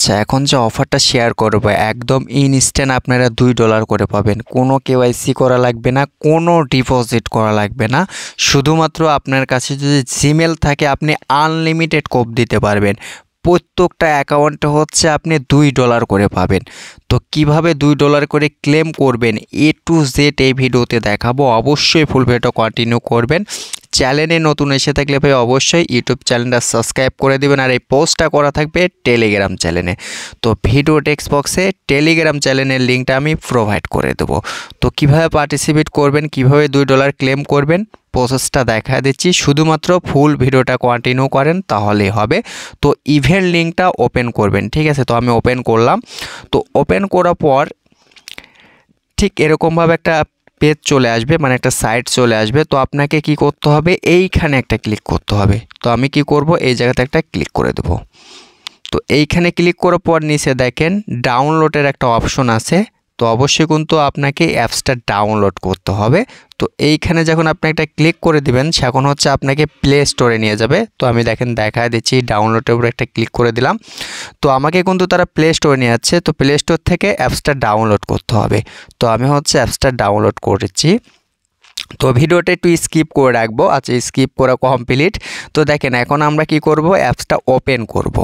আচ্ছা, এখন যে অফারটা শেয়ার করবো একদম ইনস্ট্যান্ট আপনারা $2 করে পাবেন। কোনো কেওয়াইসি করা লাগবে না, কোনো ডিপোজিট করা লাগবে না। শুধুমাত্র আপনার কাছে যদি জিমেল থাকে আপনি আনলিমিটেড কোড দিতে পারবেন। প্রত্যেকটা অ্যাকাউন্টে হচ্ছে আপনি $2 করে পাবেন। তো কিভাবে $2 করে ক্লেম করবেন A to Z এই ভিডিওতে দেখাবো। অবশ্যই ফুল ভিডিওটা কন্টিনিউ করবেন। চ্যানেলে নতুন এসে থাকলে ভাই অবশ্যই ইউটিউব চ্যানেলটা সাবস্ক্রাইব করে দিবেন, আর এই পোস্টটা করা থাকবে টেলিগ্রাম চ্যানেলে। তো ভিডিও টেক্সট বক্সে টেলিগ্রাম চ্যানেলের লিঙ্কটা আমি প্রোভাইড করে দেবো। তো কিভাবে পার্টিসিপেট করবেন, কিভাবে $2 ক্লেম করবেন প্রসেসটা দেখা দিচ্ছি। শুধুমাত্র ফুল ভিডিওটা কন্টিনিউ করেন তাহলেই হবে। তো ইভেন্ট লিঙ্কটা ওপেন করবেন, ঠিক আছে। তো আমি ওপেন করলাম। তো ওপেন করার পর ঠিক এরকমভাবে একটা পেজ চলে আসবে, মানে একটা সাইট চলে আসবে। তো আপনাকে কি করতে হবে, এইখানে একটা ক্লিক করতে হবে। তো আমি কি করব, এই জায়গাতে একটা ক্লিক করে দেব। তো এইখানে ক্লিক করার পর নিচে দেখেন ডাউনলোডের একটা অপশন আছে। তো অবশ্যই কিন্তু আপনাকে অ্যাপসটা ডাউনলোড করতে হবে। তো এইখানে যখন আপনি একটা ক্লিক করে দিবেন সেখন হচ্ছে আপনাকে প্লে স্টোরে নিয়ে যাবে। তো আমি দেখেন দেখা দিচ্ছি ডাউনলোডের উপরে একটা ক্লিক করে দিলাম। তো আমাকে কিন্তু তারা প্লে স্টোরে নিয়ে যাচ্ছে। তো প্লে স্টোর থেকে অ্যাপসটা ডাউনলোড করতে হবে। তো আমি হচ্ছে অ্যাপসটা ডাউনলোড করেছি। তো ভিডিওটা একটু স্কিপ করে রাখবো। আচ্ছা, স্কিপ করা কমপ্লিট। তো দেখেন এখন আমরা কি করব, অ্যাপসটা ওপেন করব।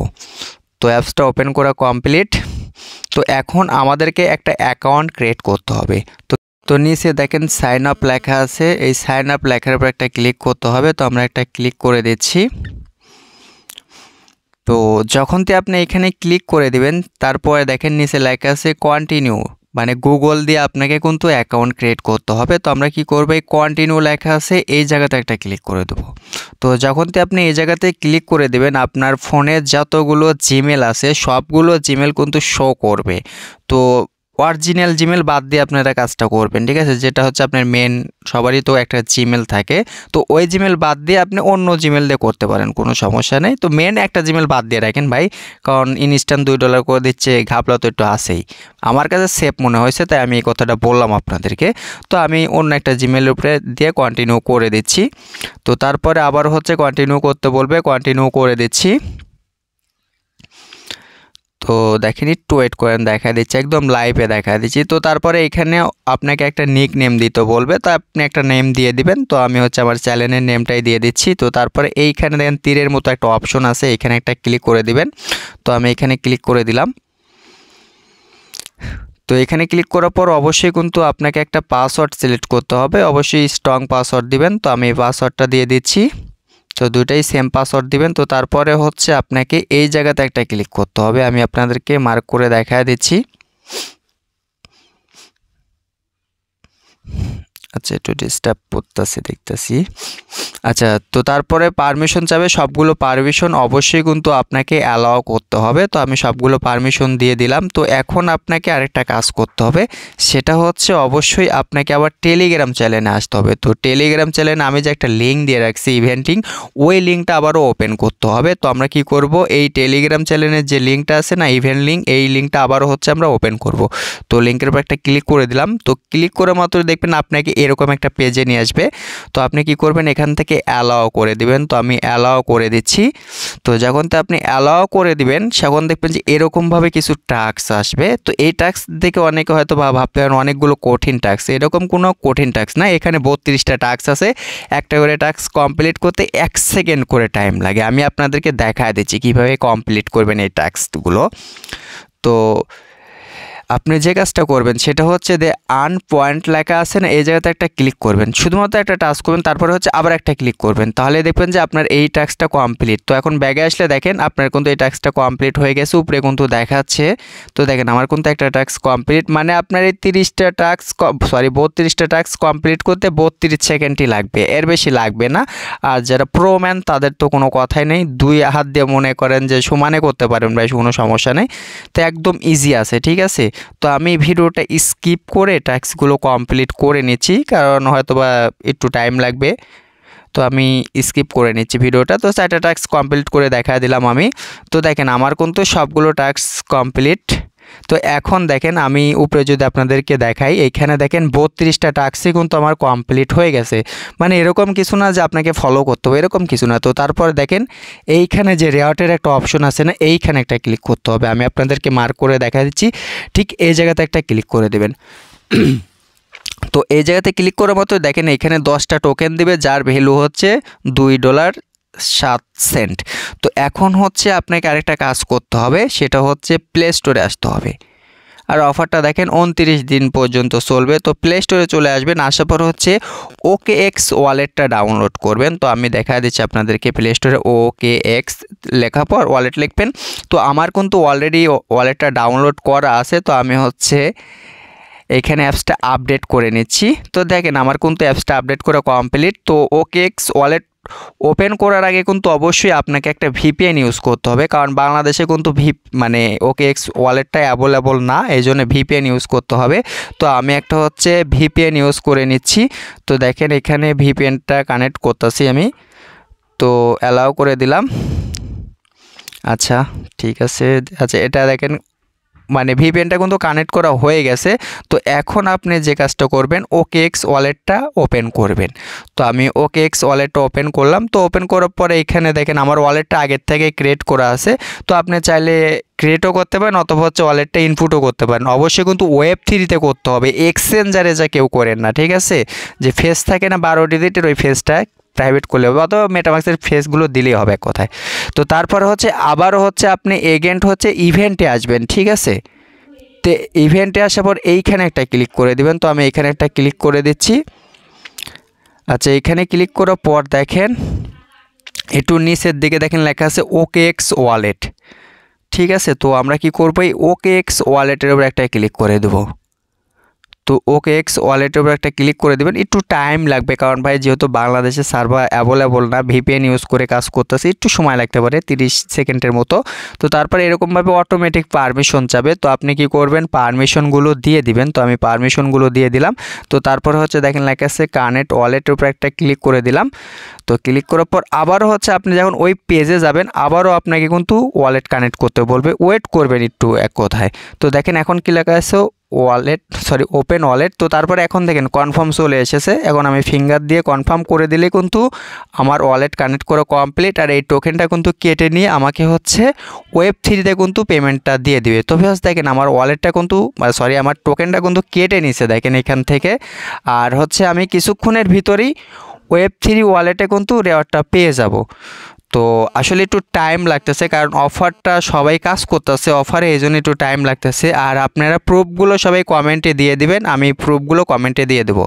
তো অ্যাপসটা ওপেন করা কমপ্লিট। তো এখন আমাদেরকে একটা অ্যাকাউন্ট ক্রিয়েট করতে হবে। তো নিচে দেখেন সাইন আপ লেখা আছে, এই সাইন আপ লেখার উপর একটা ক্লিক করতে হবে। তো আমরা একটা ক্লিক করে দিচ্ছি। তো যখন আপনি এখানে ক্লিক করে দিবেন তারপরে দেখেন নিচে লেখা আছে কন্টিনিউ, মানে গুগল দিয়ে আপনাকে কিন্তু অ্যাকাউন্ট ক্রিয়েট করতে হবে। তো আমরা কি করব, এই কন্টিনিউ লেখা আছে এই জায়গাতে একটা ক্লিক করে দেব। তো যখন আপনি এই জায়গাতে ক্লিক করে দেবেন আপনার ফোনে যতগুলো জিমেল আছে সবগুলো জিমেল কিন্তু শো করবে। তো অরিজিনাল জিমেল বাদ দিয়ে আপনারা কাজটা করবেন, ঠিক আছে। যেটা হচ্ছে আপনার মেন, সবারই তো একটা জিমেল থাকে। তো ওই জিমেল বাদ দিয়ে আপনি অন্য জিমেল দিয়ে করতে পারেন, কোনো সমস্যা নেই। তো মেন একটা জিমেল বাদ দিয়ে রাখেন ভাই, কারণ ইনস্ট্যান্ট $2 করে দিচ্ছে, ঘাপলা তো একটু আসেই। আমার কাছে সেফ মনে হয়েছে তাই আমি এই কথাটা বললাম আপনাদেরকে। তো আমি অন্য একটা জিমেলের উপরে দিয়ে কন্টিনিউ করে দিচ্ছি। তো তারপরে আবার হচ্ছে কন্টিনিউ করতে বলবে, কন্টিনিউ করে দিচ্ছি। তো দেখেন একটু ওয়েট করেন, দেখা দিচ্ছে একদম লাইভে দেখা দিচ্ছি। তো তারপরে এখানে আপনাকে একটা নিক নেম দিতে বলবে, তো আপনি একটা নেম দিয়ে দিবেন। তো আমি হচ্ছে আমার চ্যানেলের নেমটাই দিয়ে দিচ্ছি। তো তারপরে এইখানে দেখেন তীরের মতো একটা অপশন আছে, এখানে একটা ক্লিক করে দিবেন। তো আমি এখানে ক্লিক করে দিলাম। তো এখানে ক্লিক করার পর অবশ্যই কিন্তু আপনাকে একটা পাসওয়ার্ড সিলেক্ট করতে হবে, অবশ্যই স্ট্রং পাসওয়ার্ড দিবেন। তো আমি এই পাসওয়ার্ডটা দিয়ে দিচ্ছি। তো দুটাই সেম পাসওয়ার্ড দিবেন। তো তারপরে হচ্ছে আপনাকে এই জায়গাতে একটা ক্লিক করতে হবে, আমি আপনাদেরকে মার্ক করে দেখা দিচ্ছি। আচ্ছা, একটু ডিস্টার্ব করতেছি দেখতেছি। আচ্ছা, তো তারপরে পারমিশন চাবে, সবগুলো পারমিশন অবশ্যই কিন্তু আপনাকে অ্যালাউ করতে হবে। তো আমি সবগুলো পারমিশন দিয়ে দিলাম। তো এখন আপনাকে আরেকটা কাজ করতে হবে, সেটা হচ্ছে অবশ্যই আপনাকে আবার টেলিগ্রাম চ্যানেলে আসতে হবে। তো টেলিগ্রাম চ্যানেলে আমি যে একটা লিঙ্ক দিয়ে রাখছি ইভেন্টিং, ওই লিঙ্কটা আবারও ওপেন করতে হবে। তো আমরা কি করব, এই টেলিগ্রাম চ্যানেলের যে লিঙ্কটা আছে না, ইভেন্ট লিঙ্ক, এই লিঙ্কটা আবারও হচ্ছে আমরা ওপেন করব। তো লিঙ্কের উপর একটা ক্লিক করে দিলাম। তো ক্লিক করে মাত্র দেখবেন আপনাকে এরকম একটা পেজে নিয়ে আসবে। তো আপনি কি করবেন, এখান থেকে অ্যালাউ করে দিবেন। তো আমি অ্যালাউ করে দিচ্ছি। তো যখন আপনি অ্যালাউ করে দিবেন তখন দেখবেন যে এরকমভাবে কিছু টাস্ক আসবে। তো এই টাস্ক দেখে অনেকে হয়তো ভাবতে পারেন অনেকগুলো কঠিন টাস্ক, এরকম কোনো কঠিন টাস্ক না। এখানে 32টা টাস্ক আছে, একটা করে টাস্ক কমপ্লিট করতে 1 সেকেন্ড করে টাইম লাগে। আমি আপনাদেরকে দেখায় দিচ্ছি কীভাবে কমপ্লিট করবেন এই টাস্কগুলো। তো আপনি যে কাজটা করবেন সেটা হচ্ছে যে আন পয়েন্ট লেখা আছে না, এই জায়গাতে একটা ক্লিক করবেন, শুধুমাত্র একটা টাস্ক করবেন, তারপরে হচ্ছে আবার একটা ক্লিক করবেন, তাহলে দেখবেন যে আপনার এই টাস্কটা কমপ্লিট। তো এখন ব্যাগে আসলে দেখেন আপনার কিন্তু এই টাস্কটা কমপ্লিট হয়ে গেছে, উপরে কিন্তু দেখাচ্ছে। তো দেখেন আমার কিন্তু একটা টাস্ক কমপ্লিট, মানে আপনার এই 32টা টাস্ক কমপ্লিট করতে 32 সেকেন্ডই লাগবে, এর বেশি লাগবে না। আর যারা প্রো ম্যান তাদের তো কোনো কথাই নেই, 2 হাত দিয়ে মনে করেন যে সমানে করতে পারেন ভাই, কোনো সমস্যা নেই। তো একদম ইজি আছে, ঠিক আছে। তো আমি ভিডিওটা স্কিপ করে টাস্কগুলো কমপ্লিট করে নিচ্ছি, কারণ হয়তো বা একটু টাইম লাগবে। তো আমি স্কিপ করে নিচ্ছি ভিডিওটা। তো 4টা টাস্ক কমপ্লিট করে দেখা দিলাম আমি। তো দেখেন আমার কিন্তু সবগুলো টাস্ক কমপ্লিট। তো এখন দেখেন আমি উপরে যদি আপনাদেরকে দেখাই, এইখানে দেখেন 32টা টাস্কই কিন্তু আমার কমপ্লিট হয়ে গেছে। মানে এরকম কিছু না যে আপনাকে ফলো করতে হবে, এরকম কিছু না। তো তারপর দেখেন এইখানে যে রেওয়ার্ডের একটা অপশন আছে না, এইখানে একটা ক্লিক করতে হবে। আমি আপনাদেরকে মার্ক করে দেখা দিচ্ছি, ঠিক এই জায়গাতে একটা ক্লিক করে দেবেন। তো এই জায়গাতে ক্লিক করার মতো দেখেন এখানে 10টা টোকেন দিবে, যার ভ্যালু হচ্ছে $2.07। তো এখন হচ্ছে আপনাকে আরেকটা কাজ করতে হবে, সেটা হচ্ছে প্লে স্টোরে আসতে হবে। আর অফারটা দেখেন 29 দিন পর্যন্ত চলবে। তো প্লে স্টোরে চলে আসবেন, আসার পর হচ্ছে OKX ওয়ালেটটা ডাউনলোড করবেন। তো আমি দেখা দিচ্ছি আপনাদেরকে, প্লে স্টোরে OKX লেখার পর ওয়ালেট লিখবেন। তো আমার কিন্তু অলরেডি ওয়ালেটটা ডাউনলোড করা আছে। তো আমি হচ্ছে এখানে অ্যাপসটা আপডেট করে নিচ্ছি। তো দেখেন আমার কিন্তু অ্যাপসটা আপডেট করা কমপ্লিট। তো OKX ওয়ালেট ওপেন করার আগে কিন্তু অবশ্যই আপনাকে একটা VPN ইউজ করতে হবে, কারণ বাংলাদেশে কিন্তু মানে OKX ওয়ালেটটা অ্যাভেলেবল না, এই জন্য VPN ইউজ করতে হবে। তো আমি একটা হচ্ছে VPN ইউজ করে নিচ্ছি। তো দেখেন এখানে VPNটা কানেক্ট করতেছি আমি, তো অ্যালাউ করে দিলাম। আচ্ছা ঠিক আছে। আচ্ছা এটা দেখেন মানে VPNটা কিন্তু কানেক্ট করা হয়ে গেছে। তো এখন আপনি যে কাজটা করবেন, OKX ওয়ালেটটা ওপেন করবেন। তো আমি OKX ওয়ালেটটা ওপেন করলাম। তো ওপেন করার পরে এখানে দেখেন আমার ওয়ালেটটা আগের থেকে ক্রিয়েট করা আছে। তো আপনি চাইলে ক্রিয়েটও করতে পারেন অথবা হচ্ছে ওয়ালেটটা ইনপুটও করতে পারেন। অবশ্যই কিন্তু Web3তে করতে হবে, এক্সচেঞ্জারে যা কেউ করেন না, ঠিক আছে? যে ফেস থাকে না 12 ডিজিটের, ওই ফেসটা প্রাইভেট করলে হবে, অথবা মেটামাক্সের ফেসগুলো দিলেই হবে এক কথায়। তো তারপর হচ্ছে আবারও হচ্ছে আপনি এগেন্ট হচ্ছে ইভেন্টে আসবেন, ঠিক আছে? তো ইভেন্টে আসার পর এইখানে একটা ক্লিক করে দিবেন। তো আমি এইখানে একটা ক্লিক করে দিচ্ছি। আচ্ছা এইখানে ক্লিক করার পর দেখেন একটু নিচের দিকে দেখেন লেখা আছে OKX ওয়ালেট, ঠিক আছে? তো আমরা কি করব, এই OKX ওয়ালেটের উপর একটা ক্লিক করে দেবো। তো OKX ওয়ালেটের উপর একটা ক্লিক করে দেবেন। একটু টাইম লাগবে, কারণ ভাই যেহেতু বাংলাদেশে সার্ভার অ্যাভেলেবল না, VPN ইউজ করে কাজ করতেছে, একটু সময় লাগতে পারে 30 সেকেন্ডের মতো। তো তারপরে এরকমভাবে অটোমেটিক পারমিশন যাবে। তো আপনি কি করবেন, পারমিশনগুলো দিয়ে দিবেন। তো আমি পারমিশনগুলো দিয়ে দিলাম। তো তারপরে হচ্ছে দেখেন লেখা আছে কানেক্ট ওয়ালেটের উপর একটা ক্লিক করে দিলাম। তো ক্লিক করার পর আবারও হচ্ছে আপনি যখন ওই পেজে যাবেন, আবারও আপনাকে কিন্তু ওয়ালেট কানেক্ট করতে বলবে, ওয়েট করবেন একটু এক কথায়। তো দেখেন এখন কি লেখা আছে ওপেন ওয়ালেট। তো তারপরে এখন দেখেন কনফার্ম চলে এসেছে। এখন আমি ফিঙ্গার দিয়ে কনফার্ম করে দিলে কিন্তু আমার ওয়ালেট কানেক্ট করা কমপ্লিট। আর এই টোকেনটা কিন্তু কেটে নিয়ে আমাকে হচ্ছে Web3তে কিন্তু পেমেন্টটা দিয়ে দিবে। তো ভিউয়ার্স দেখেন আমার ওয়ালেটটা কিন্তু আমার টোকেনটা কিন্তু কেটে নিছে দেখেন এখান থেকে। আর হচ্ছে আমি কিছুক্ষণের ভিতরেই Web3 ওয়ালেটে কিন্তু রেওয়ার্ডটা পেয়ে যাব। তো আসলে একটু টাইম লাগতেছে, কারণ অফারটা সবাই কাজ করতেছে অফারে, এই জন্য একটু টাইম লাগতেছে। আর আপনারা প্রুফগুলো সবাই কমেন্টে দিয়ে দিবেন, আমি প্রুফগুলো কমেন্টে দিয়ে দেবো।